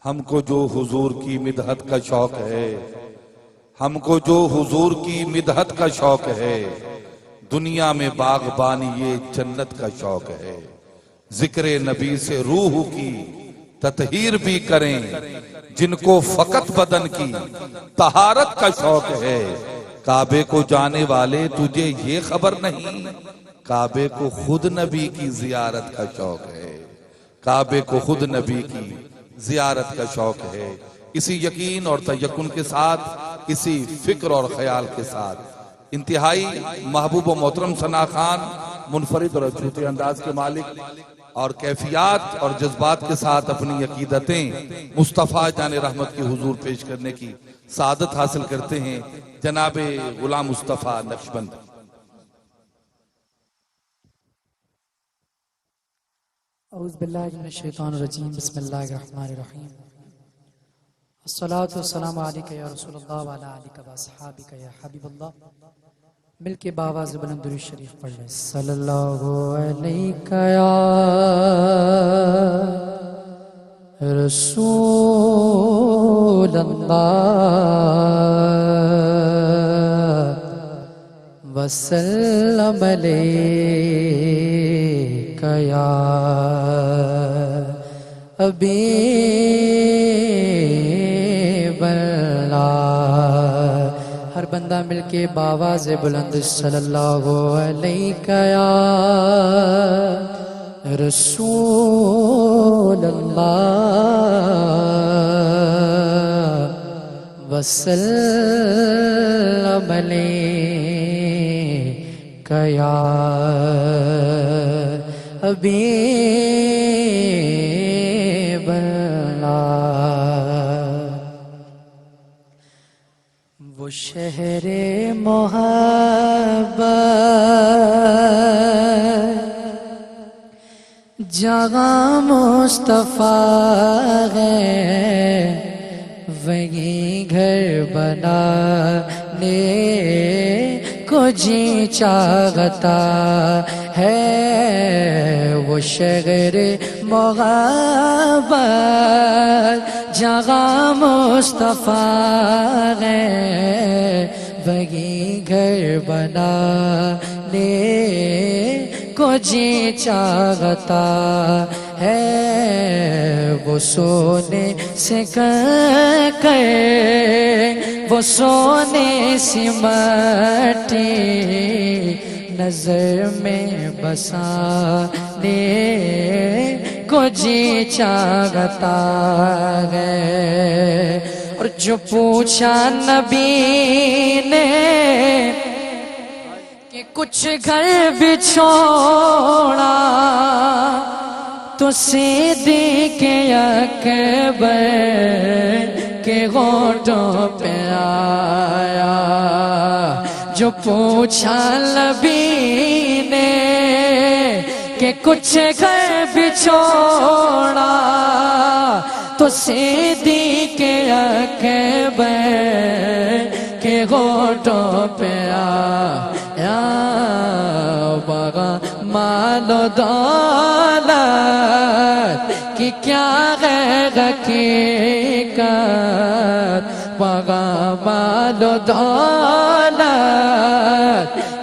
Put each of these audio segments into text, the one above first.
हमको जो हुजूर की मिदहत का शौक है, हमको जो हुजूर की मिदहत का शौक है, दुनिया में बागबानी ये जन्नत का शौक है। जिक्र नबी से रूह की ततहीर भी करें, जिनको फकत बदन की तहारत का शौक है। काबे को जाने वाले तुझे ये खबर नहीं, काबे को खुद नबी की जियारत का शौक है। काबे को खुद नबी की जियारत का शौक है। इसी यकीन और तयक्कुन के साथ, इसी फिक्र और ख्याल के साथ इंतहाई महबूब व मोहतरम सना खान मुनफरिद और अछूते अंदाज के मालिक और कैफियत और जज्बात के साथ अपनी अकीदतें मुस्तफ़ा जान रहमत की हुजूर पेश करने की सादत हासिल करते हैं। जनाबे गुलाम मुस्तफ़ा नक्शबंद। औज़ु बिल्लाहि मिनश शैतानिर रजीम, बिस्मिल्लाहिर रहमानिर रहीम। अस्सलातु वस्सलामु अलैका या रसूलल्लाह व अला आलिका व अस्हाबिका या हबीबल्लाह। मिलके बावाज़ बुलंद दुरूद शरीफ पढ़ लें। सल्लल्लाहु अलैका या रसूलल्लाह वसल्लम अलैका या हबीबल्लाह। हर बंदा मिलके बावाज़े बुलंद सल्लल्लाहु अलैका या रसूलल्लाह वसल्लम अलैका या हबीबल्लाह। वो शहरे मोहब्बत जहाँ मुस्तफ़ा है, वहीं घर बनाने को जी चाहता है। वो शहर मोहब्बत जहाँ मुस्तफ़ा है, वहीं घर बनाने को जी चाहता है। वो सोने से कर, वो सोने सी मट्टी नजर में बसाने को जी चाहता है। और जो पूछा नबी ने कि कुछ घर भी छोड़ा, तो सिद्दीक़ अकबर के होठों पे आया। जो पूछा नबी ने कि कुछ घर भी छोड़ा, तो सिद्दीक़ अकबर के होठों पे आया। बगा मालो दौलत कि क्या है हकीकत, बगा मालो दौलत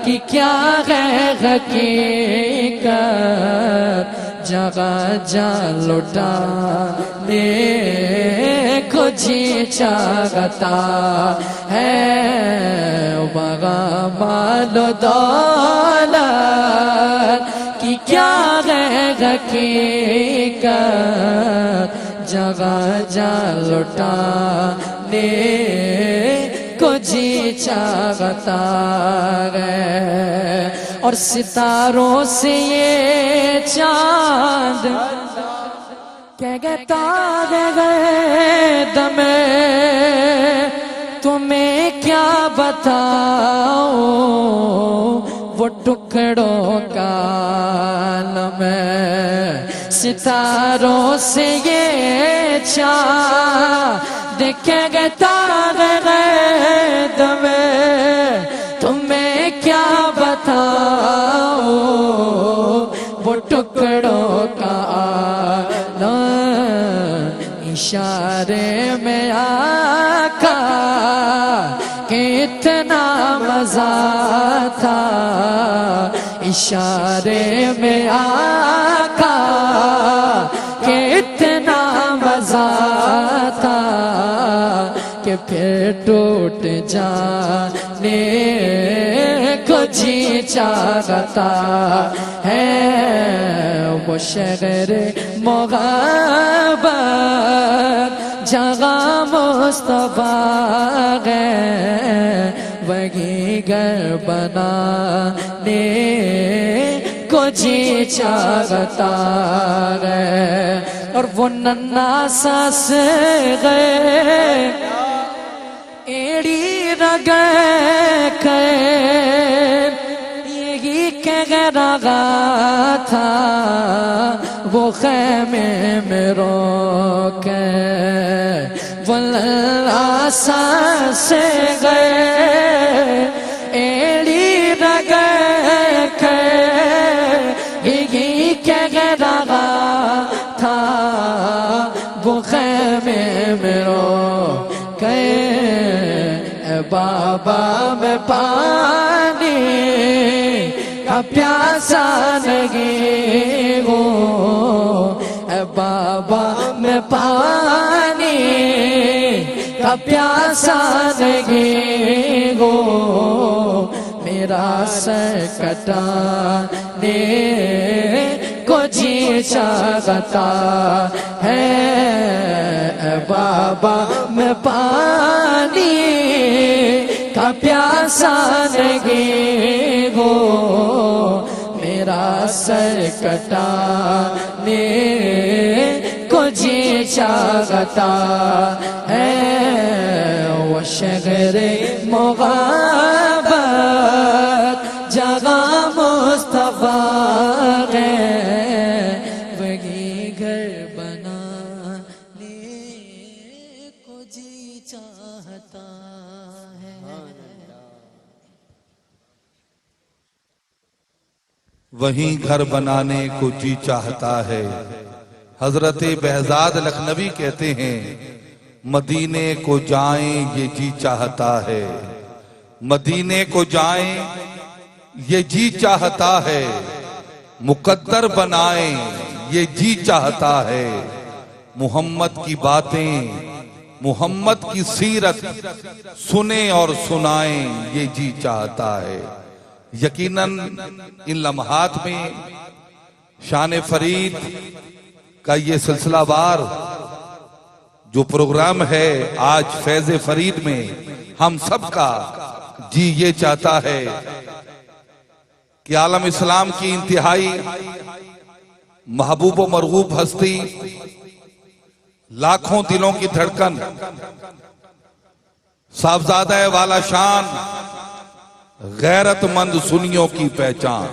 कि क्या है हकीकत। जगह जा लुटाने को जी चाहता है। बगा मालो दौलत कि क्या है हकीकत। जगह जा लुटाने को जी चाहता है। और सितारों से ये चांद क्या कहता है दमे, तुम्हें क्या बताऊं वो टुकड़ों का आलम है। सितारों से ये चांद क्या कहता है दमे, तुम्हें क्या बताऊं वो टुकड़ों का आलम। इशारे में आका कितना मजा था, इशारे में आका कितना मजा था, कि फिर टूट जाने को जी चाहता है। वो शहर मोहब्बत जगह मुस्तफा है, वही घर बनाने को जी चाहता है। और वो नन्ना सास गए एड़ी रगे के, यही कह रहा था वो खैमे में रो के। वो लल्ला से गए एड़ी रगे के, यही कह रहा था वो खैमे में रो के। बाबा में पानी का प्यासा नहीं हो, बाबा में पानी का प्यासा नहीं हो, मेरा सर कटाने को जी चाहता है। बाबा में पानी का प्यासा नहीं हो, मेरा सर कटाने को जी चाहता है। वो शहरे मोहब्बत जगह मुस्तफा है, वही घर बनाने को जी चाहता है। वहीं घर बनाने को जी चाहता है। हजरत बहजाद लखनवी कहते हैं, मदीने को जाएं ये जी चाहता है, मदीने को जाएं ये जी चाहता है, मुकद्दर बनाएं ये जी चाहता है। मोहम्मद की बातें, मोहम्मद की सीरत सुने और सुनाएं ये जी चाहता है। यकीनन इन लम्हात में शान फरीद का ये सिलसिलावार जो प्रोग्राम है आज फैज़ फरीद में, हम सबका जी ये चाहता है कि आलम इस्लाम की इंतहाई महबूब व मरगूब हस्ती, लाखों दिलों की धड़कन, साहबजादा वाला शान, गैरतमंद सुनियों की पहचान,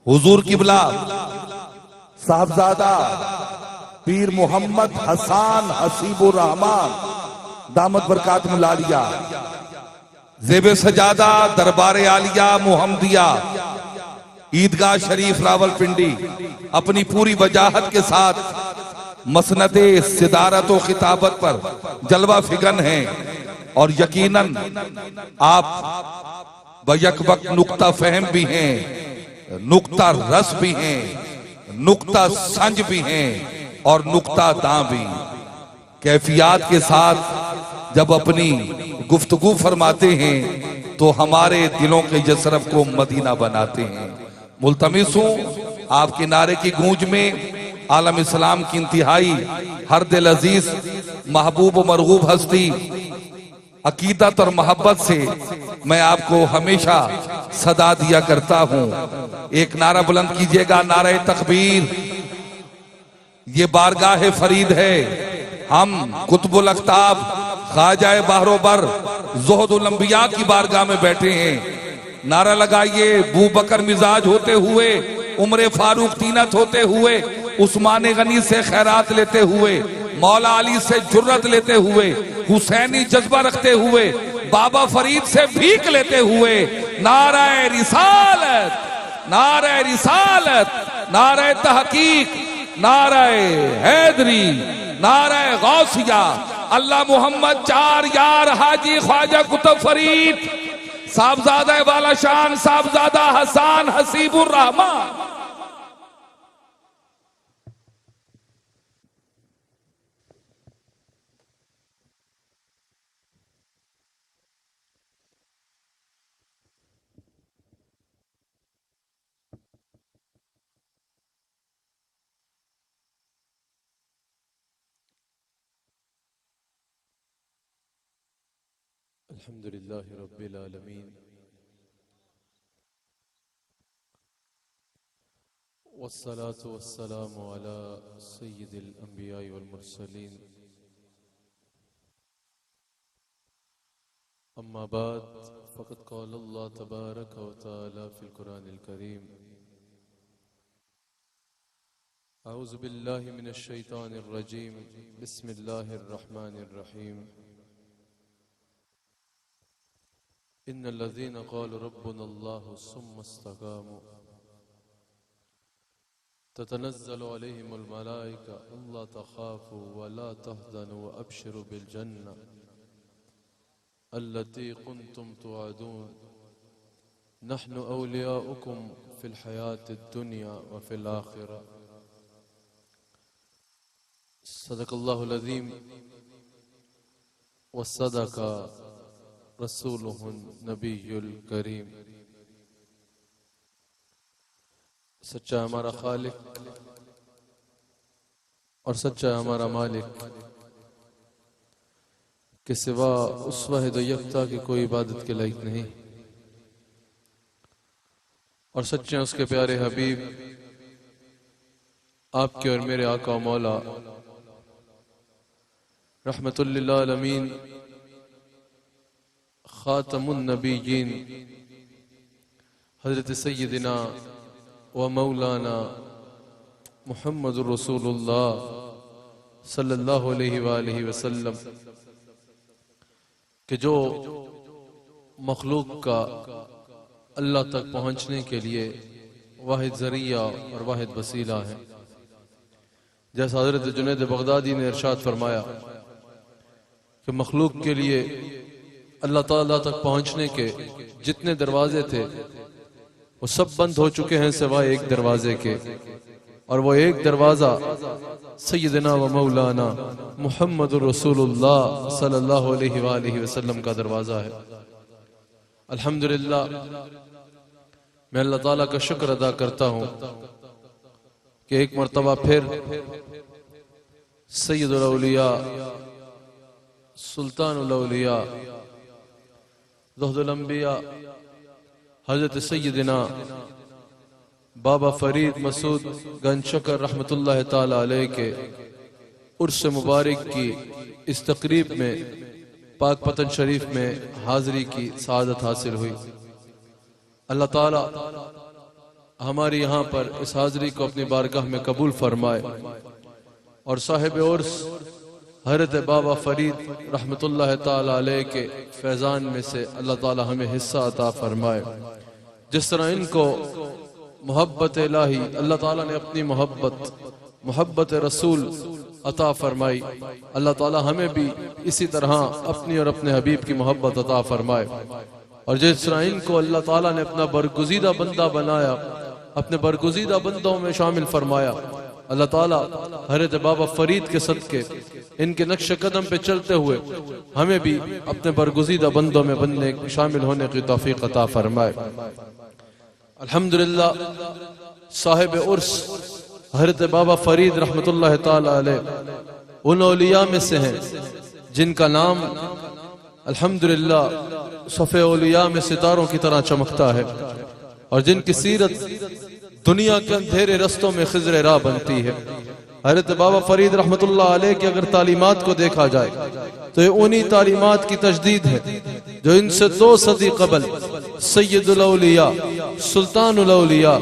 हुजूर किबला साहबजादा पीर मोहम्मद हसन हसीबुर रहमान दामत बरकात मुलालिया, ज़ेबे सजादा दरबार आलिया मुहम्मदिया, ईदगाह शरीफ रावलपिंडी अपनी पूरी वजाहत के साथ मसनदे सिदारत व खिताबत पर जलवा फिगन हैं। और यकीनन आप बयक वक्त नुक्ता फहम भी हैं, नुक्ता रस भी हैं, नुक्ता संज भी हैं और नुक्ता दां भी। कैफियत के साथ जब अपनी गुफ्तगू फरमाते हैं तो हमारे दिलों के जसरफ को मदीना बनाते हैं। मुल्तमिस हूं आपके नारे की गूंज में आलम इस्लाम की इंतहाई हर दिल अजीज महबूब व मरगूब हस्ती अकीदत और मोहब्बत से मैं आपको हमेशा सदा दिया करता हूं। एक नारा बुलंद कीजिएगा, नारे तकबीर। ये बारगाह फरीद है, हम कुतुबुल अख्ताब ख्वाजा बहरोबर ज़ुहदुल अंबिया की बारगाह में बैठे हैं। नारा लगाइए, बू बकर मिजाज होते हुए, उमर फारूक तीनत होते हुए, उस्मान गनी से खैरात लेते हुए, मौला अली से जुर्रत लेते हुए, हुसैनी जज्बा रखते हुए, बाबा फरीद से भीख लेते हुए, नारे रिसालत, नारे रिसालत, नारे तहकीक, नारे हैदरी, नारे गौसिया, अल्लाह मोहम्मद चार यार हाजी ख्वाजा कुतुब फरीद, साहबजादा वाला शान साहबजादा हसान हसीबुर रहमान। अल्हम्दुलिल्लाह रब्बिल आलमीन वस्सलातु वस्सलामु अला सय्यिदिल अंबिया वल मुरसलीन अम्मा बाद फ़क़द क़ाल अल्लाह तबारक व तआला फ़िल कुरानिल करीम अऊज़ु बिल्लाहि मिनश शैतानिर रजीम बिस्मिल्लाहिर रहमानिर रहीम इन्नल्लज़ीना क़ालू रब्बुनल्लाहु सुम्मा इस्तक़ामू ततनज़्ज़लु अलैहिमुल मलाइका अल्ला तख़ाफ़ू व ला तहज़नू व अबशिरू बिल जन्नह अल्लती कुन्तुम तुअदून नहनु औलियाउकुम फ़िल हयातिद दुनिया व फ़िल आखिरा। सदक़ल्लाहुल अज़ीम व सदक़ा रसूलुहुन नबीयुल करीम। सच्चा हमारा खालिक और सच्चा हमारा मालिक के सिवा उस वाहिद यकता की कोई इबादत के लायक नहीं, और सच्चे उसके प्यारे हबीब आपके और मेरे आका मौला रहमतुल लिल आलमीन खातमुन नबीयीन हज़रत सय्यदिना व मौलाना मुहम्मदुर रसूलुल्लाह सल्लल्लाहु अलैहि वसल्लम कि जो मखलूक का अल्लाह तक पहुँचने के लिए वाहिद ज़रिया और वाहिद वसीला है। जैसा हज़रत जुनैद बगदादी ने इरशाद फरमाया कि मखलूक के लिए अल्लाह ताला तक पहुँचने के जितने दरवाजे थे वो सब बंद हो चुके हैं सिवाय एक दरवाजे के, और वो एक दरवाज़ा सय्यदना व मौलाना मुहम्मदुर रसूलुल्लाह सल्लल्लाहु अलैहि वसल्लम का दरवाज़ा है। अल्हम्दुलिल्लाह, मैं अल्लाह ताला का शुक्र अदा करता हूँ कि एक मरतबा फिर सय्यदुल औलिया सुल्तानुल औलिया ज़ुहदुल अंबिया हज़रत सय्यदना बाबा फरीद मसूद गंज शकर रहमतुल्लाह ताला अलैह के उर्स मुबारक की इस तकरीब में पाक पतन शरीफ में हाज़री की सआदत हासिल हुई। अल्लाह ताला हमारी यहाँ पर इस हाज़री को अपनी बारगाह में कबूल फरमाए, और साहिब उर्स हज़रत बाबा फरीद रहमतुल्लाह ताला अलैह के फैज़ान में से अल्लाह ताला हमें हिस्सा अता फरमाए। जिस तरह इनको मोहब्बत इलाही अल्लाह ताला ने अपनी मोहब्बत रसूल अता फरमाई, अल्लाह ताला हमें भी इसी तरह अपनी और अपने हबीब की मोहब्बत अता फरमाए। और जिस तरह इनको अल्लाह ताला ने अपना बरगुज़ीदा बंदा बनाया, अपने बरगुज़ीदा बंदों में शामिल फरमाया, अल्लाह ताला हज़रत बाबा फरीद के सदके इनके नक्श कदम पे चलते हुए हमें भी अपने बरगुज़ीदा बंदों में बनने शामिल होने की तौफीक अता फरमाए। अल्हम्दुलिल्लाह, साहिब उर्स हज़रत बाबा फरीद रहमतुल्लाह ताला अलैह उन औलिया में से हैं जिनका नाम अल्हम्दुलिल्लाह सफ़े औलिया में सितारों की तरह चमकता है, और जिनकी सीरत दुनिया के अंधेरे रस्तों में खिज़र राह बनती है। हज़रत बाबा फरीद रहमतुल्लाह अलैह की अगर तालीमात को देखा जाए तो ये उन्हीं तालीमात की तजदीद है जो इनसे 2 सदी कबल सय्यदुल औलिया सुल्तानुल औलिया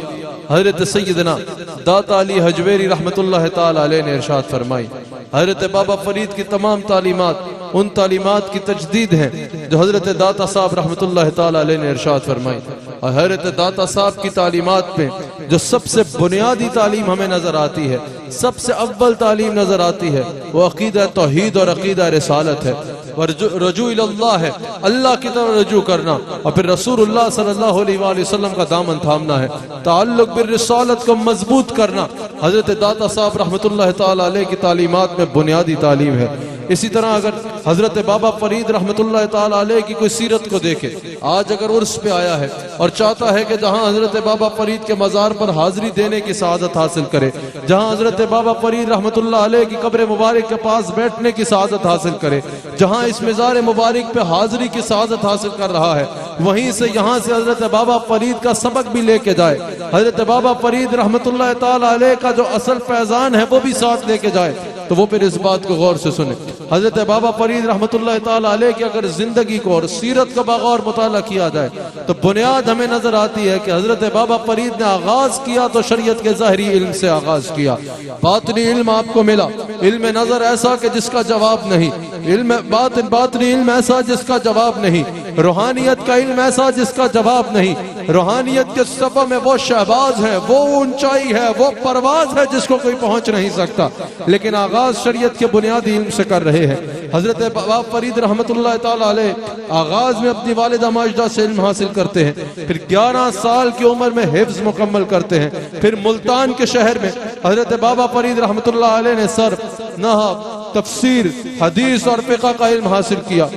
हज़रत सय्यदना दाता अली हजवेरी रहमतुल्लाह ताला अलैह ने इरशाद फरमाई। हज़रत बाबा फरीद की तमाम तालीमात उन तालीमात की तजदीद हैं जो हज़रत दाता साहब रहमतुल्लाह ताला अलैह ने इरशाद फरमाई। और हज़रत दाता साहब की तालीमात में जो सबसे बुनियादी तालीम हमें नजर आती है सबसे अव्वल तालीम नजर आती है वो अकीदा तौहीद और अकीदा रिसालत है, और रजू इल्लाह है, अल्लाह की तरफ रजू करना, और फिर रसूलुल्लाह सल्लल्लाहु अलैहि वसल्लम का दामन थामना है, ताल्लुक बिर रिसालत को मजबूत करना हजरत दाता साहब रहमतुल्लाह ताला अलैह की तालीमात में बुनियादी तालीम है। इसी तरह अगर हजरत बाबा फरीद रहमतुल्लाह ताला अलैह की कोई सीरत को देखे, आज अगर उर्स पे आया है और चाहता है कि जहां हजरत बाबा फरीद के मजार पर हाजिरी देने की सआदत हासिल करे, जहां हजरत बाबा फरीद रहमतुल्लाह अलैह की कब्र मुबारक के पास बैठने की सआदत हासिल करे, जहां इस मजार मुबारक पे हाजिरी की सआदत हासिल कर रहा है, वहीं से यहाँ से हजरत बाबा फरीद का सबक भी लेके जाए, हजरत बाबा फरीद रहमतुल्लाह ताला अलैह का जो असल फैजान है वो भी साथ लेके जाए, तो वो फिर इस बात को गौर से सुने। हजरत बाबा फरीद रहमतुल्लाह ताला अलैह की अगर जिंदगी को और सीरत का बगौर मुताला किया जाए तो बुनियाद हमें नजर आती है कि हजरत बाबा फरीद ने आगाज किया तो शरीयत के ज़ाहिरी इल्म से आगाज किया, बातिनी इल्म आपको मिला, इल्म नजर ऐसा कि जिसका जवाब नहीं, इल्म बातिनी इल्म ऐसा जिसका जवाब नहीं, रूहानियत का इल्म ऐसा जिसका जवाब नहीं, रूहानियत के सफा में वो शहबाज है, वो ऊंचाई है, वो परवाज है जिसको कोई पहुंच नहीं सकता, लेकिन आगाज शरीयत के बुनियादी इल्म से कर रहे हैं। हजरत बाबा फरीद रहमतुल्लाह ताला अलैह आगाज में अपनी वालिदा माजिदा से इल्म हासिल करते हैं, फिर 11 साल की उम्र में हिफ्ज मुकम्मल करते हैं, फिर मुल्तान के शहर में हजरत बाबा फरीद रहमतुल्लाह अलैह ने सर्फ, नहव, तफसीर, हदीस और फिक़ह का इल्म हासिल किया।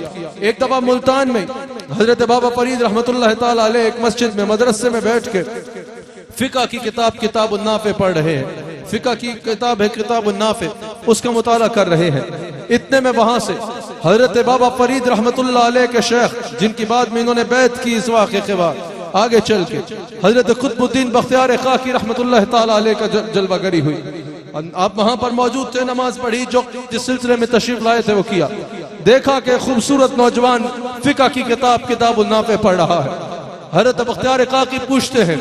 एक दफा मुल्तान में हजरत बाबा फरीद रहमतुल्लाह ताला अलैह एक मस्जिद में मदरसे में बैठ के फिक़ह की किताब नाफे पढ़ रहे हैं, फिक़ह की किताब है किताब नाफे, उसका मुताला कर रहे हैं। इतने में वहां से हजरत बाबा फरीद रहमतुल्लाह अलैह के शेख, जिनकी बाद में इन्होंने बैत की इस वाक़े के बाद, आगे चल के हजरत कुतुबुद्दीन बख्तियार काकी रहमतुल्लाह ताला अलैह का जलवागरी हुई। आप वहां पर मौजूद थे, नमाज पढ़ी, जो जिस सिलसिले में तशरीफ लाए थे वो किया, देखा कि खूबसूरत नौजवान फिक़ह की किताब नाफे पढ़ रहा है। हजरत बख्तियार काकी पूछते हैं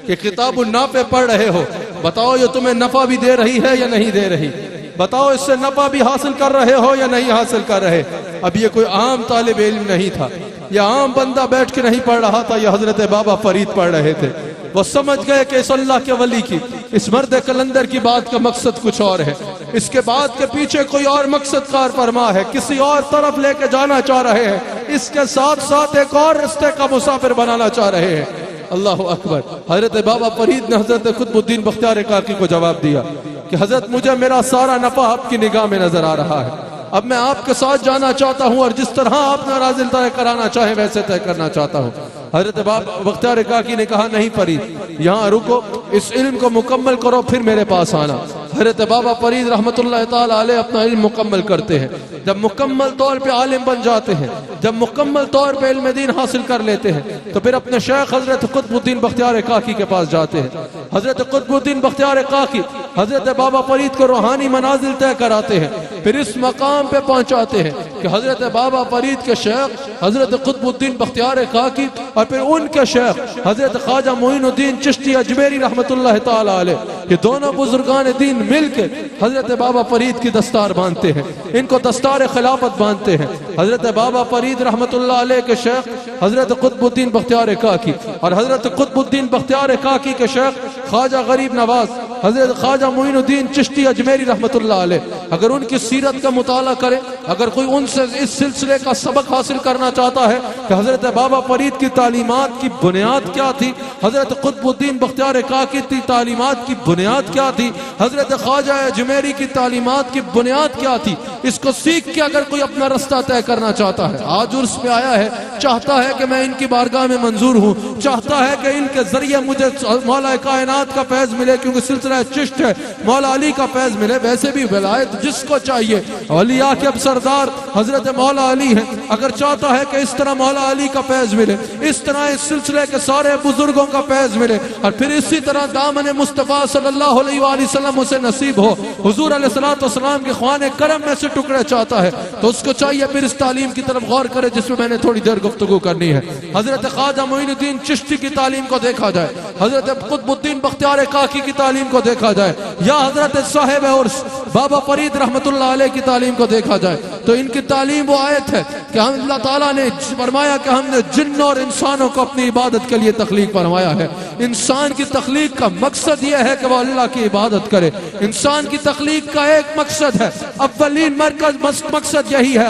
कि किताब नाफे पढ़ रहे हो, बताओ ये तुम्हें नफा भी दे रही है या नहीं दे रही, बताओ इससे नफा भी हासिल कर रहे हो या नहीं हासिल कर रहे। अब ये कोई आम तालिब इल्म नहीं था, यह आम बंदा बैठ के नहीं पढ़ रहा था, यह हजरत बाबा फरीद पढ़ रहे थे। वो समझ गए कि इस अल्लाह के वली की, इस मर्द कलंदर की बात का मकसद कुछ और है, इसके बाद के पीछे कोई और मकसद कार फरमा है, किसी और तरफ लेके जाना चाह रहे हैं, इसके साथ साथ एक और रिश्ते का मुसाफिर बनाना चाह रहे हैं। अल्लाह अकबर। हजरत बाबा फरीद ने हजरत कुतुबुद्दीन बख्तियार काकी को जवाब दिया कि हजरत मुझे मेरा सारा नफा आपकी निगाह में नजर आ रहा है, अब मैं आपके साथ जाना चाहता हूँ और जिस तरह आप नाराजिल तय कराना चाहे वैसे तय करना चाहता हूँ। हजरत बाबा बख्तियार काकी ने कहा नहीं फरीद, यहाँ रुको, इस इल्म को मुकम्मल करो फिर मेरे पास आना। हजरत बाबा फरीद रहमतुल्लाह ताला अलैह अपना इल्म मुकम्मल करते हैं, जब मुकम्मल तौर पे आलिम बन जाते हैं, जब मुकम्मल तौर पे इल्म दीन हासिल कर लेते हैं, तो फिर अपने शेख हजरत कुतुबुद्दीन बख्तियार काकी के पास जाते हैं। हजरत कुतुबुद्दीन बख्तियार काकी हजरत बाबा फरीद को रूहानी मनाजिल तय कराते हैं, फिर इस मकाम पे पहुंचाते हैं कि हजरत बाबा फरीद के शेख हजरत कुतुबुद्दीन बख्तियार काकी और फिर उनके शेख हजरत ख्वाजा मोइनुद्दीन चिश्ती अजमेरी रहमतुल्लाह ताला अलैह, ये दोनों बुजुर्गान दीन मिलके हजरत बाबा फरीद की दस्तार बांधते हैं, इनको दस्तार खिलाफत बांधते हैं। हजरत बाबा फरीद रहमतुल्लाह अलैह के शेख हजरत कुतुबुद्दीन बख्तियार काकी और हजरत कुतुबुद्दीन बख्तियार काकी के शेख ख्वाजा गरीब नवाज हजरत ख्वाजा मोइनुद्दीन चिश्ती अजमेरी रहमतुल्लाह अलैह, अगर उनकी सीरत का मुताला करे, अगर कोई उनसे इस सिलसिले का सबक हासिल करना चाहता है कि हजरत बाबा फरीद की तालीमात की बुनियाद क्या थी, हजरत कुतुबुद्दीन बख्तियार काकी की तालीमात की बुनियाद क्या थी, हजरत ख्वाजा अजमेरी की तालीमात की बुनियाद क्या थी, इसको सीख के अगर कोई अपना रास्ता तय करना चाहता है, आज उर्स पे आया है, चाहता है कि मैं इनकी बारगाह में मंजूर हूँ, चाहता है कि इनके जरिए मुझे मौला कायनात का फैज मिले, क्योंकि सिलसिला चिश्त है, मौला अली का फैज मिले, वैसे भी विलायत जिसको चाहिए, औलिया के अब सरदार हजरत मौला अली है, अगर चाहता है कि इस तरह मौला अली का फैज मिले, इस तरह इस सिलसिले के सारे बुजुर्गों का फैज मिले, और फिर इसी तरह दामन मुस्तफ़ा सल्लल्लाहु अलैहि वसल्लम उसे नसीब हो, हुजूर अलैहिस्सलातु वस्सलाम के ख्वाने करम में से टुकड़े चाहता है, तो उसको चाहिए फिर इस तालीम की तरफ गौर करे जिसमें मैंने थोड़ी देर गुफ्तगू करनी है। हजरत ख्वाजा मोइनुद्दीन चिश्ती की तालीम को देखा जाए, हजरत कुतुबुद्दीन बख्तियार काकी की तालीम को देखा जाए, या हजरत साहिब उर्स बाबा फरीद रहमतुल्लाह अलैह की तालीम को देखा जाए, तो इनकी तालीम वो आयत है कि हम अल्लाह ताला ने फरमाया कि हमने जिन्न और इंसानों को अपनी इबादत के लिए तख्लीक फरमाया है। इंसान की तख्लीक का मकसद यह है कि वह अल्लाह की इबादत करे। इंसान की तख्लीक का एक मकसद है, अव्वलीन मकसद यही है,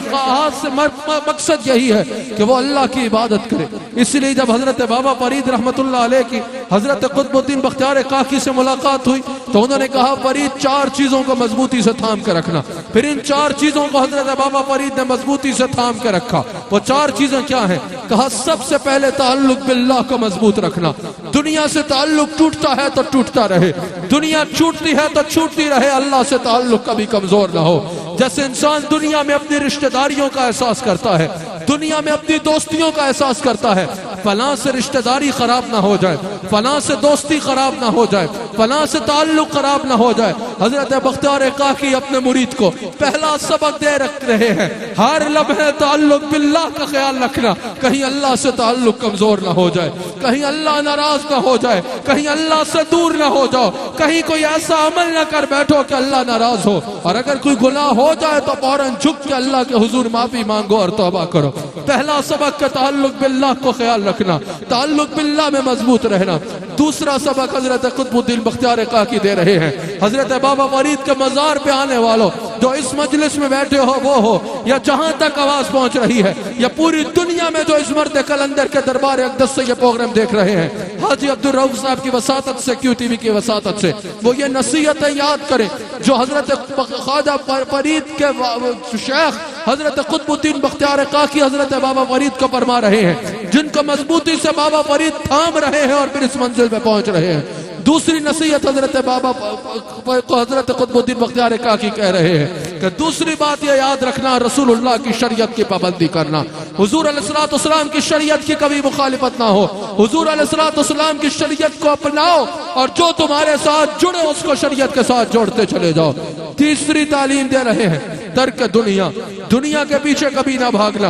मकसद यही है कि वो अल्लाह की इबादत करे। इसलिए जब हजरत बाबा फरीद रहमतुल्लाह अलैह की हजरत कुतुबुद्दीन बख्तियार काकी से मुलाकात हुई तो उन्होंने कहा फरीद 4 चीजों को मजबूती से थाम के रखना। फिर इन 4 चीजों को हजरत बाबा फरीद ने मजबूती से थाम के रखा। वो 4 चीजें क्या हैं? कहा सबसे पहले ताल्लुक बिल्लाह को मजबूत रखना। दुनिया से ताल्लुक टूटता है तो टूटता रहे, दुनिया छूटती है तो छूटती रहे, अल्लाह से ताल्लुक कभी कमजोर ना हो। जैसे इंसान दुनिया में अपनी रिश्तेदारियों का एहसास करता है, दुनिया में अपनी दोस्तियों का एहसास करता है, फलां से रिश्तेदारी खराब ना हो जाए, फलां से दोस्ती खराब ना हो जाए, फलां से ताल्लुक खराब ना हो जाए। हजरत बख्तियार काकी अपने मुरीद को पहला सबक दे रहे हैं, हर लम्हे ताल्लुक बिल्लाह का ख्याल रखना, कहीं अल्लाह से ताल्लुक कमजोर ना हो जाए, कहीं अल्लाह नाराज ना हो जाए, कहीं अल्लाह से दूर ना हो जाओ, कहीं कोई ऐसा अमल ना कर बैठो कि अल्लाह नाराज हो, और अगर कोई गुनाह हो जाए तो फौरन झुक के अल्लाह के हुजूर माफी मांगो और तौबा करो। पहला सबक का ताल्लुक बिल्लाह को ख्याल रखना, ताल्लुक बिल्लाह में मजबूत रहना। दूसरा सबक हजरत कुतुबुद्दीन बख्तियार काकी दे रहे हैं, हजरत बाबा फरीद के मजार पे आने वालों, जो इस मजलिस में बैठे हो वो हो, या जहां तक आवाज पहुंच रही है, या पूरी दुनिया में जो इस मर्द कलंदर के दरबार अक़दस से ये प्रोग्राम देख रहे हैं, हाजी अब्दुल रऊफ साहब की वसातत से, QTV की वसातत से, वो ये नसीहतें याद करें जो हजरत ख्वाजा फरीद के शेख हजरत कुतुबुद्दीन बख्तियार काकी हजरत बाबा फरीद को फरमा रहे हैं, जिनको मजबूती से बाबा फरीद थाम रहे हैं और फिर इस मंजिल पे पहुंच रहे हैं। दूसरी नसीहत हजरत बाबा को हजरत कुतुबुद्दीन बख्तियार काकी कह रहे हैं कि दूसरी बात यह याद रखना, रसूलुल्लाह की शरीयत की पाबंदी करना, हुजूर अलैहिस्सलातु वस्सलाम की शरीयत की कभी मुखालिफत ना हो, हुजूर अलैहिस्सलातु वस्सलाम की शरीयत को अपनाओ और जो तुम्हारे साथ जुड़े उसको शरीयत के साथ जोड़ते चले जाओ। तीसरी तालीम दे रहे हैं, तर्क दुनिया, दुनिया के पीछे कभी ना भागना,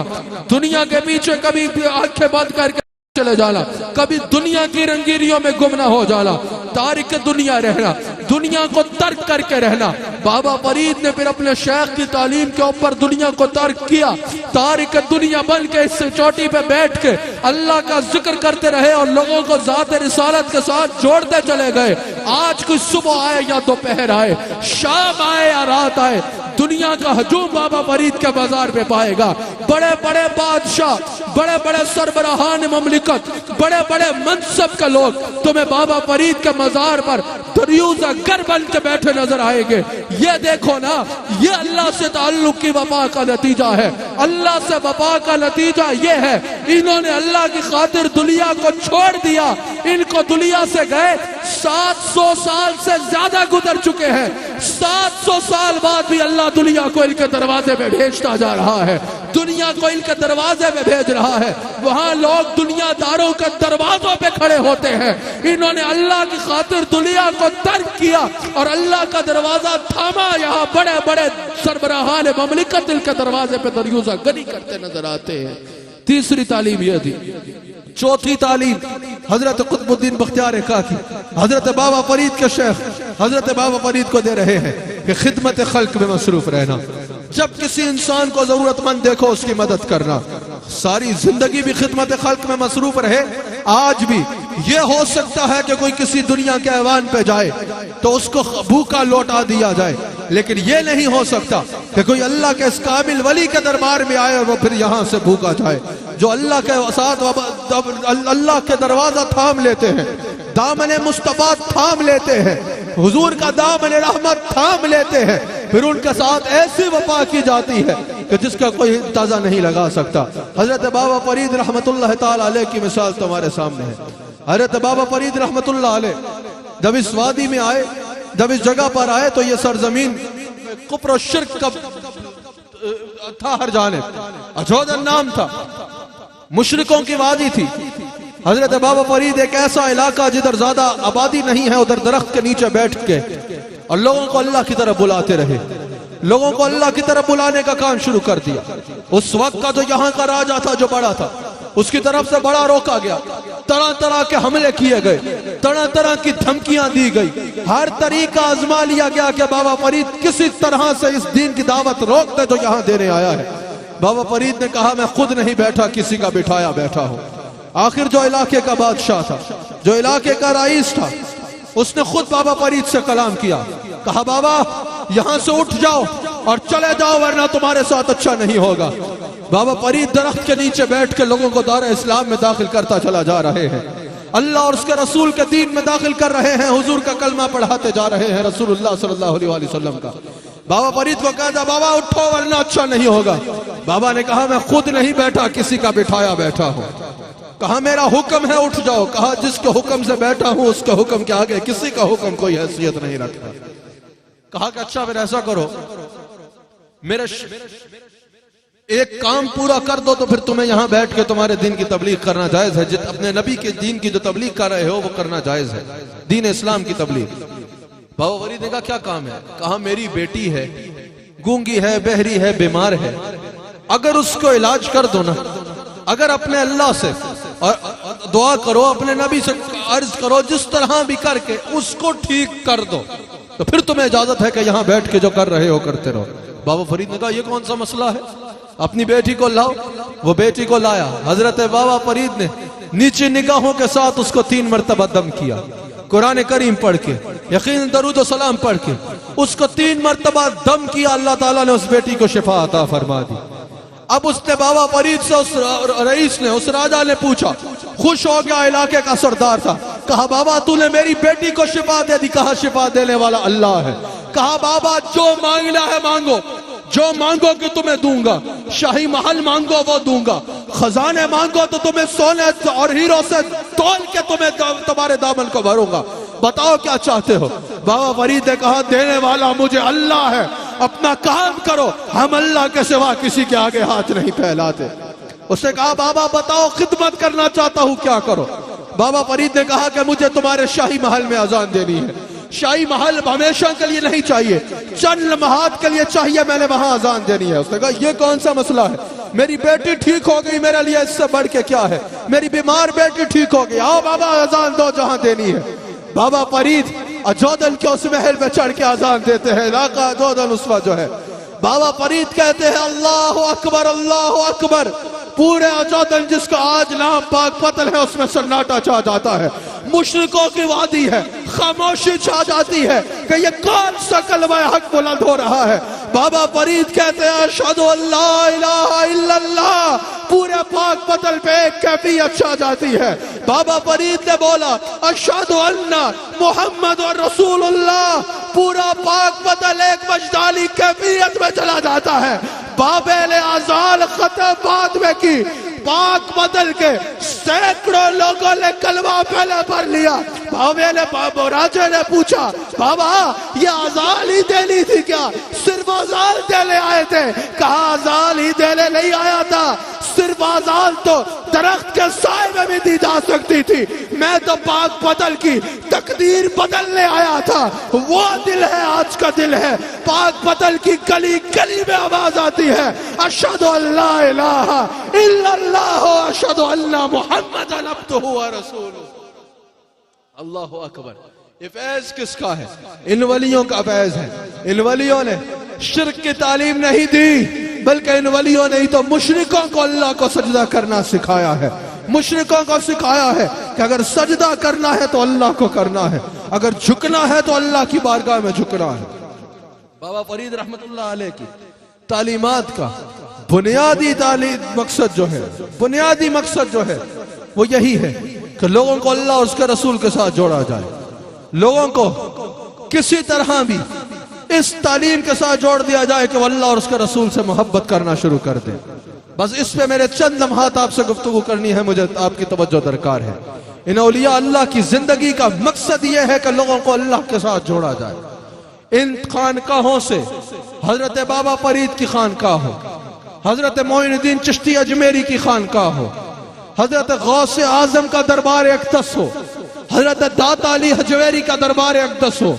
दुनिया के पीछे कभी आंखें बंद करके चले जाना, कभी दुनिया की रंगीरियों में गुम ना हो जाना, तारिक दुनिया रहना, दुनिया को तर्क करके रहना। बाबा फरीद ने फिर अपने शेख की तालीम के ऊपर दुनिया को तर्क किया, तारिक दुनिया बन के इस चोटी पे बैठ के अल्लाह का जिक्र करते रहे और लोगों को ज़ात रिसालत के साथ जोड़ते चले गए। आज कोई सुबह आए या दोपहर आए, शाम आए या रात आए, दुनिया का हजूम बाबा फरीद के बाजार पे पाएगा। बड़े बड़े बादशाह, बड़े बड़े सरबराहान ममलिकत, बड़े बड़े मनसब के लोग तुम्हें बाबा फरीद के मजार पर दरियूज़ा गर बन के बैठे नजर आएंगे। ये देखो ना, ये अल्लाह से ताल्लुक की वफा का नतीजा है। अल्लाह से वफा का नतीजा ये है, इन्होंने अल्लाह की खातिर दुनिया को छोड़ दिया। इनको दुनिया से गए 700 साल से ज्यादा गुजर चुके हैं, 700 साल बाद भी अल्लाह दुनिया को इनके दरवाजे पे भेजता जा रहा है, दुनिया को इनके दरवाजे पे भेज रहा है। वहां लोग दुनियादारों के दरवाजों पे खड़े होते हैं। इन्होंने अल्लाह की खातिर दुनिया को तर्क किया और अल्लाह का दरवाजा थामा। यहाँ बड़े बड़े सरबराहान ममलिकत इनके दरवाजे पे दरियूज़ा गनी करते नजर आते हैं। तीसरी तालीम यह थी। चौथी तालीम हजरत कुतुबुद्दीन बख्तियार काकी हजरत बाबा फरीद के शेख हजरत बाबा फरीद को दे रहे हैं कि खिदमत खल्क में मसरूफ रहना। जब किसी इंसान को जरूरतमंद देखो उसकी मदद करना। सारी जिंदगी भी खिदमत खल्क में मसरूफ रहे। आज भी ये हो सकता है कि कोई किसी दुनिया के ऐवान पे जाए तो उसको भूखा लौटा दिया जाए, लेकिन ये नहीं हो सकता कि कोई अल्लाह के इस काबिल वली के दरबार में आए और वो फिर यहाँ से भूखा जाए। जो अल्लाह के साथ अल्लाह के दरवाजा थाम लेते हैं, दामन मुस्तफा थाम लेते हैं, हुजूर का दामन रहमत थाम लेते हैं, फिर उनके साथ ऐसी वफा की जाती है कि जिसका कोई अंदाजा नहीं लगा सकता। हजरत बाबा फरीद रहमतुल्लाह ताला अलैह की मिसाल तुम्हारे सामने है। हजरत बाबा फरीद रहमतुल्लाह अलैह जब इस वादी में आए, जब इस जगह पर आए तो ये सरजमीन कुफ्र और शिर्क का था, हर जानिब अजोदन नाम था, मुशरिकों की वादी थी। हजरत बाबा फरीद एक ऐसा इलाका जिधर ज्यादा आबादी नहीं है, उधर दरख्त के नीचे बैठ के और लोगों को अल्लाह की तरफ बुलाते रहे, लोगों को अल्लाह की तरफ बुलाने का काम शुरू कर दिया। उस वक्त का जो यहाँ का राजा था, जो बड़ा था, उसकी तरफ से बड़ा रोका गया तरह तरह के हमले किए गए, तरह तरह की धमकियां दी गई, हर तरीका आजमा लिया गया कि बाबा फरीद किसी तरह से इस दीन की दावत रोक दे जो यहाँ देने आया है। बाबा फरीद ने कहा मैं खुद नहीं बैठा, किसी का बिठाया बैठा हूं। आखिर जो इलाके का बादशाह था, जो इलाके का रईस था, उसने खुद बाबा फरीद से कलाम किया, कहा बाबा यहां से उठ जाओ और चले जाओ वरना तुम्हारे साथ अच्छा नहीं होगा। बाबा फरीद दरख्त के नीचे बैठ के लोगों को दायरा इस्लाम में दाखिल करता चला जा रहे हैं, अल्लाह और उसके रसूल के दीन में दाखिल कर रहे हैं, हुजूर का कलमा पढ़ाते जा रहे हैं, रसूलुल्लाह सल्लल्लाहु अलैहि वसल्लम का। बाबा फरीद को कहा बाबा उठो वरना अच्छा नहीं होगा। बाबा ने कहा मैं खुद नहीं बैठा, किसी का बिठाया बैठा हूं। कहा मेरा हुक्म है उठ जाओ। कहा जिसके हुक्म से बैठा हूं उसके हुक्म के आगे किसी का हुक्म कोई हैसियत नहीं रखता। कहा कि अच्छा फिर ऐसा करो, मेरे एक काम पूरा कर दो तो फिर तुम्हें यहां बैठ के तुम्हारे दीन की तबलीग करना जायज है। अपने नबी के दीन की जो तबलीग कर रहे हो वो करना जायज है, दीन इस्लाम की तबलीग। बाबा फरीद ने कहा क्या काम है? कहा मेरी बेटी है, गूंगी है, बहरी है, बीमार है, अगर उसको इलाज कर दो ना, अगर अपने अल्लाह से और दुआ करो, अपने नबी से अर्ज करो, जिस तरह भी करके उसको ठीक कर दो तो फिर तुम्हें इजाजत है कि यहां बैठ के जो कर रहे हो करते रहो। बाबा फरीद ने कहा यह कौन सा मसला है, अपनी बेटी को लाओ। वो बेटी को लाया। हजरत बाबा फरीद ने नीचे निगाहों के साथ उसको 3 मरतबा दम किया, कुरान करीम पढ़ के, यकीन दरूद सलाम पढ़ के उसको 3 मरतबा दम किया। अल्लाह ताला ने उस बेटी को शिफा अता फरमा दी। अब उसने बाबा फरीद से उस रईस ने, उस राजा ने पूछा, खुश हो गया, इलाके का सरदार था। कहा बाबा तूने मेरी बेटी को शिफा दे दी। कहा शिफा देने वाला अल्लाह है। कहा बाबा जो मांगना है मांगो, जो मांगोगे तुम्हें दूंगा, शाही महल मांगो वो दूंगा, खजाने मांगो तो तुम्हें सोने और हीरो से तोल के तुम्हें तुम्हारे दामन को भरूंगा, बताओ क्या चाहते हो। बाबा फरीद ने कहा देने वाला मुझे अल्लाह है, अपना काम करो, हम अल्लाह के सिवा किसी के आगे हाथ नहीं फैलाते। उसने कहा बाबा बताओ खिदमत करना चाहता हूं क्या करो। बाबा फरीद ने कहा कि मुझे तुम्हारे शाही महल में अजान देनी है। शाही महल हमेशा के लिए नहीं चाहिए, चंद लम्हात के लिए चाहिए, मैंने वहां अजान देनी है। उसने कहा यह कौन सा मसला है, मेरी बेटी ठीक हो गई, मेरे लिए इससे बढ़ के क्या है, मेरी बीमार बेटी ठीक हो गई, आओ बाबा अजान दो जहां देनी है। बाबा फरीद अजोदन के उस महल में चढ़ के अजान देते हैं, इलाका अजोदन उसवा जो है। बाबा फरीद कहते हैं अल्लाह अकबर, अल्लाह अकबर। पूरे अजोदन जिसका आज नाम पाक पतल है उसमें सन्नाटा छा जाता है, मुशरिकों की वादी है, खामोशी छा जाती है कि ये कौन सा कलमा हक बुलंद हो रहा है। बाबा फरीद कहते हैं अशहदु अल्ला इलाहा इल्लल्लाह। पूरे पाक पतल पे एक कैफियत छा जाती है। बाबा फरीद ने बोला अशहदु अन्ना मुहम्मद और रसूलुल्लाह। पूरा पाक पतल एक मजदाली कैफियत में चला जाता है। बाबेल आजाल खत्म बाद में की, पाक बदल के सैकड़ों लोगों ने कलमा पहले पढ़ लिया। बाबा राजा ने पूछा बाबा ये आजाल ही देनी थी क्या, सिर्फ आजाल देने आए थे? कहा आजाल ही देने नहीं आया था, सिर्फ आजाल तो दरख्त के साए में भी दी जा सकती थी, मैं तो पाक बदल की तकदीर बदलने आया था। वो दिल है आज का दिल है, पाक बदल की गली गली में आवाज आती है अशहदु अल्ला इलाहा इल्लल्लाह अशहदु अन्ना मुहम्मदन अब्दुहु व रसूलुहु। अल्लाहु अकबर। ये फैज किसका है? इन वलियों का फैज है। इन वलियों ने शिर्क की तालीम नहीं दी, बल्कि इन वलियों ने ही तो मुशरिकों को अल्लाह को सजदा करना सिखाया है। मुशरिकों को सिखाया है कि अगर सजदा करना है तो अल्लाह को करना है, अगर झुकना है तो अल्लाह की बारगाह में झुकना है। बाबा फरीद रहमतुल्लाह अलैह की तालीमात का बुनियादी मकसद जो है, बुनियादी मकसद जो है वो यही है कि लोगों को अल्लाह और उसके रसूल के साथ जोड़ा जाए। लोगों को किसी तरह भी इस तालीम के साथ जोड़ दिया जाए कि वो अल्लाह और उसके रसूल से मोहब्बत करना शुरू कर दे। बस इस पे मेरे चंद लम्हात आपसे गुफ्तगू करनी है, मुझे आपकी तवज्जो दरकार है। इन औलिया अल्लाह की जिंदगी का मकसद यह है कि लोगों को अल्लाह के साथ जोड़ा जाए। इन खानकाहों से हजरत बाबा फरीद की खानकाह हो, हजरत मोइनुद्दीन चिश्ती अजमेरी की खानकाह हो, हजरत गौसे आजम का दरबार अक़दस हो, हजरत दाता अली हजवेरी का दरबार अक़दस हो,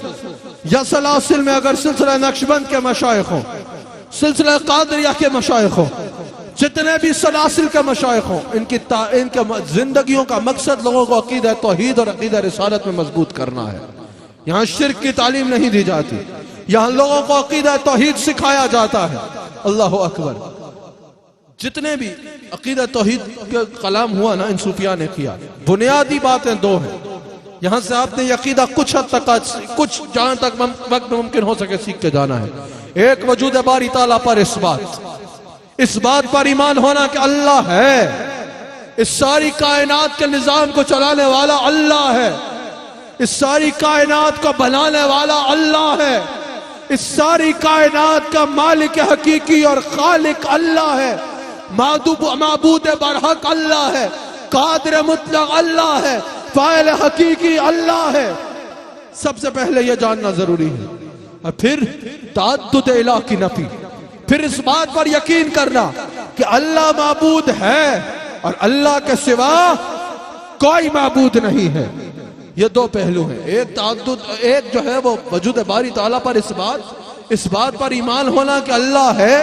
या सलासिल में अगर सिलसिला नक्शबंद के मशाइख हो, सिलसिला कादरिया के मशाइख हो, जितने भी सलासिल के मशाइख हों, इनके जिंदगियों का मकसद लोगों को अकीदा तौहीद और अकीदा रिसालत में मजबूत करना है। यहाँ शिर्क की तालीम नहीं दी जाती, यहाँ लोगों को अकीदा तौहीद सिखाया जाता है। अल्लाह अकबर। जितने भी अकीदा तौहीद का कलाम हुआ ना इन सूफिया ने किया, बुनियादी बातें दो हैं। यहाँ से आपने ये अकीदा कुछ हद तक, कुछ जहां तक वक्त मुमकिन हो सके सीख के जाना है। एक वजूद बारी ताला पर इस बात पर ईमान होना कि अल्लाह है, इस सारी कायनात के निजाम को चलाने वाला अल्लाह है, इस सारी कायनात को बनाने वाला अल्लाह है, इस सारी कायनात का मालिक हकीकी और खालिक अल्लाह है, माबूद बरहक अल्लाह है, कादिर मुतलक अल्लाह है, फाइल हकीकी अल्लाह है। सबसे पहले यह जानना जरूरी है। और फिर ताअद्दुद इलाह की नफी, फिर इस बात पर यकीन करना कि अल्लाह माबूद है और अल्लाह के सिवा कोई माबूद नहीं है। ये दो पहलू हैं। एक ताअद्दुद, एक जो है वो वजूद बारी ताला पर इस बात पर ईमान होना कि अल्लाह है,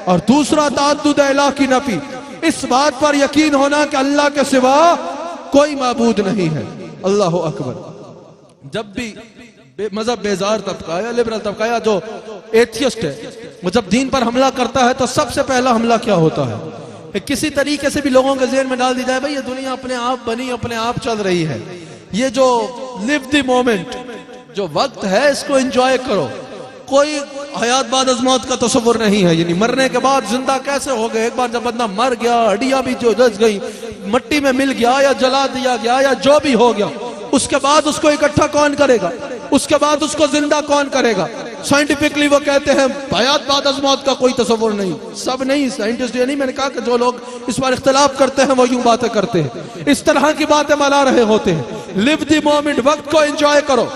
और दूसरा ताअद्दुद इलाह की नफी, इस बात पर यकीन होना कि अल्लाह के सिवा कोई माबूद नहीं है। अल्लाह अकबर। जब भी मजहब बेजार तबका या लिबरल तबका या जो एथियस्ट है, वो जब दीन पर हमला करता है तो सबसे पहला हमला क्या होता है कि किसी तरीके से भी लोगों के ज़हन में डाल दी जाए भाई ये दुनिया अपने आप बनी, अपने आप चल रही है, ये जो लिव द मोमेंट, जो वक्त है इसको एंजॉय करो, कोई हयात बाद मौत का तस्वुर नहीं है। यानी मरने के बाद जिंदा कैसे हो गए, एक बार जब बंदा मर गया, हड्डियां भी जो जल गई, मट्टी में मिल गया या जला दिया गया या जो भी हो गया, उसके बाद उसको इकट्ठा कौन करेगा, उसके बाद उसको जिंदा कौन करेगा। साइंटिफिकली वो कहते हैं हयात बाद मौत का कोई तस्वुर नहीं। सब नहीं, साइंटिस्ट ये नहीं, मैंने कहा कि जो लोग इस पर इख्तलाफ करते हैं वो यूं बातें करते हैं, इस तरह की बातें बना रहे होते हैं। लिव द मोमेंट, वक्त को एंजॉय करो।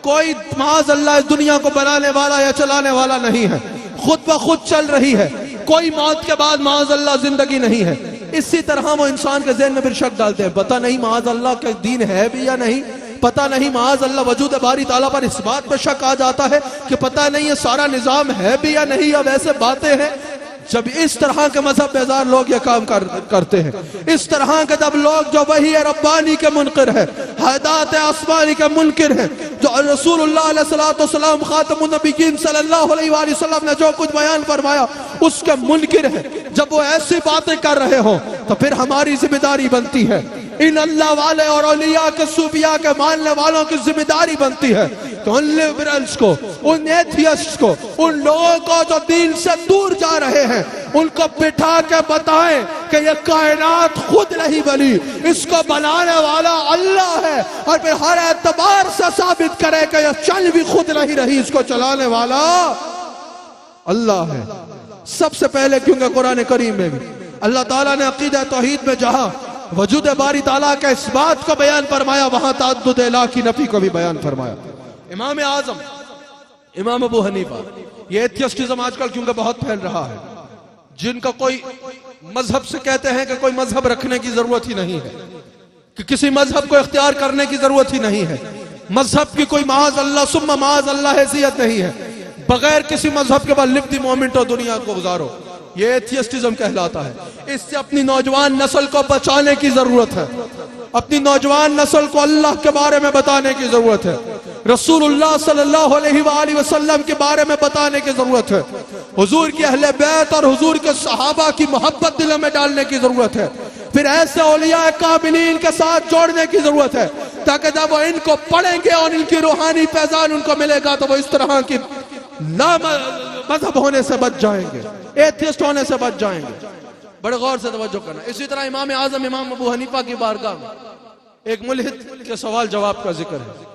कोई माज़ अल्लाह इस दुनिया को बनाने वाला या चलाने वाला नहीं है, खुद ब खुद चल रही है। कोई मौत के बाद माज़ अल्लाह जिंदगी नहीं है। इसी तरह वो इंसान के ज़हन में फिर शक डालते हैं, पता नहीं माज़ अल्लाह का दीन है भी या नहीं, पता नहीं माज़ अल्लाह वजूद बारी ताला पर इस बात पर शक आ जाता है कि पता नहीं ये सारा निजाम है भी या नहीं। अब ऐसे बातें हैं जब इस तरह के मजहब बेजार लोग ये काम करते हैं, इस तरह के जब लोग जो वही रब्बानी के मुनकिर है, हदायत आसमानी के मुनकिर है, जो रसूलुल्लाह अलैहिस्सलातु वस्सलाम खातमुन नबिय्यीन सल्लल्लाहु अलैहि वसल्लम ने जो कुछ बयान फरमाया उसके मुनकिर है, जब वो ऐसी बातें कर रहे हो तो फिर हमारी जिम्मेदारी बनती है, इन अल्लाह वाले और औलिया के सूफिया के मानने वालों की जिम्मेदारी बनती है कि उन लिबरल्स को, उन एथियस्ट्स को, उन लोगों को जो दीन से दूर जा रहे हैं, उनको बिठा के बताएं कि ये कायनात खुद नहीं बनी, इसको बनाने वाला अल्लाह है, और फिर हर एतबार से साबित करे कि ये चल भी खुद नहीं रही, इसको चलाने वाला अल्लाह है। सबसे पहले क्योंकि कुरान करीम में भी अल्लाह ताला ने अकीदा तौहीद में जहां वजूद बारी ताला के इस बात को बयान फरमाया, वहां ताअद्दुद इलाह की नफी को भी बयान फरमाया। इमाम आजम इमाम अबू हनीफा, ये एथियस्टिज्म आजकल क्योंकि बहुत फैल रहा है, जिनका कोई मजहब से कहते हैं कि कोई मजहब रखने की जरूरत ही नहीं है, कि किसी मजहब को इख्तियार करने की जरूरत ही नहीं है, मजहब की कोई माज अल्लाह सुम्मा माज अल्लाह हैसियत नहीं है, बगैर किसी मजहब के बाद लिव द मोमेंट और दुनिया को गुजारो, ये एथियस्टिज्म कहलाता है। इससे अपनी नौजवान नस्ल को बचाने की जरूरत है, अपनी नौजवान नस्ल को अल्लाह के बारे में बताने की जरूरत है, रसूलुल्लाह सल्लल्लाहु अलैहि वसल्लम के बारे में बताने की जरूरत है, हुजूर की अहले बैत और हुजूर के सहाबा की मोहब्बत दिलों में डालने की जरूरत है, फिर ऐसे औलिया कामिलीन के साथ जोड़ने की जरूरत है, ताकि जब वो इनको पढ़ेंगे और इनकी रूहानी फैजान उनको मिलेगा तो वो इस तरह की मजहब होने से बच जाएंगे, एथियस्ट होने से बच जाएंगे। बड़े गौर से तवज्जो करना। इसी तरह इमाम आजम इमाम अबू हनीफा की बारगाह में एक मुल्हिद के सवाल जवाब का जिक्र है।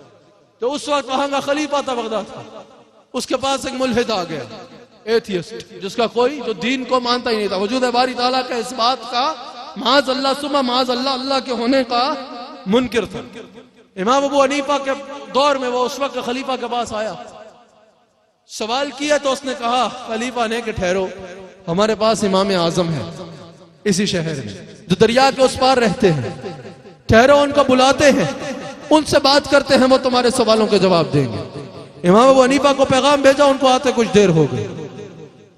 तो उस वक्त वहां का खलीफा था बगदाद था, उसके पास एक मुल्हिद आ गया, एथियस्ट, जिसका कोई जो दीन को मानता ही नहीं था, वजूद बारी ताला का इस बात का माज अल्लाह सुमा माज अल्लाह अल्लाह के होने का मुनकिर था। इमाम अबू हनीफा के दौर में वो उस वक्त खलीफा के पास आया, सवाल किया तो उसने कहा खलीफा ने कि ठहरो, हमारे पास इमाम आजम है इसी शहर में जो दरिया के उस पार रहते हैं, ठहरो उनको बुलाते हैं, उनसे बात करते हैं, वो तुम्हारे सवालों के जवाब देंगे। इमाम अबू हनीफा को पैगाम भेजा, उनको आते कुछ देर हो गई।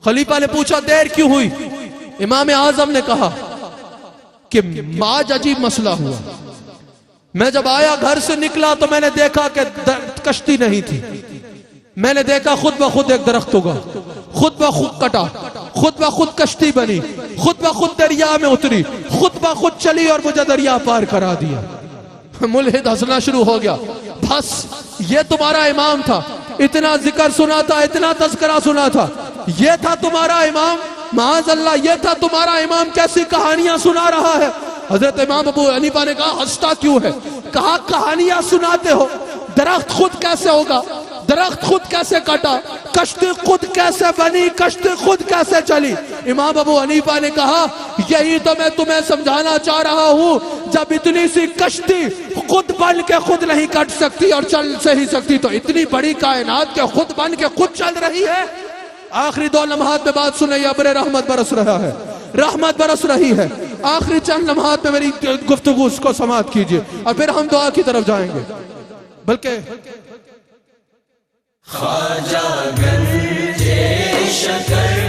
खलीफा ने पूछा देर क्यों हुई? इमाम आजम ने कहा कि आज अजीब मसला हुआ। मैं जब आया घर से निकला तो मैंने देखा कि कश्ती नहीं थी। मैंने देखा खुद ब खुद एक दरख्त उगा, खुद ब खुद कटा, खुद ब खुद कश्ती बनी, खुद ब खुद दरिया में उतरी, खुद ब खुद चली और मुझे दरिया पार करा दिया। मुल्हिद हंसना शुरू हो गया। बस ये तुम्हारा इमाम था, इतना जिक्र सुना था, इतना तज़किरा सुना था, ये था तुम्हारा इमाम। माअज़ल्लाह ये था तुम्हारा इमाम, कैसी कहानियां सुना रहा है। हजरत इमाम अबू हनीफा ने कहा हंसता क्यों है? कहा कहानियां सुनाते हो, दरख्त खुद कैसे होगा, दरख्त खुद कैसे कटा, कश्ती खुद कैसे बनी, कश्ती खुद कैसे चली। इमाम अबू हनीफा ने कहा यही तो मैं तुम्हें समझाना चाह रहा हूं, जब इतनी सी कश्ती खुद बन के खुद नहीं कट सकती और चल से ही सकती, तो इतनी बड़ी कायनात के खुद बन के खुद चल रही है। आखिरी 2 लम्हात में बात सुनाई, अब्र रहमत बरस रहा है, रहमत बरस रही है। आखिरी चंद लम्हात में मेरी गुफ्तगू को समाप्त कीजिए और फिर हम दुआ की तरफ जाएंगे। बल्कि ख्वाजा गंजे शकर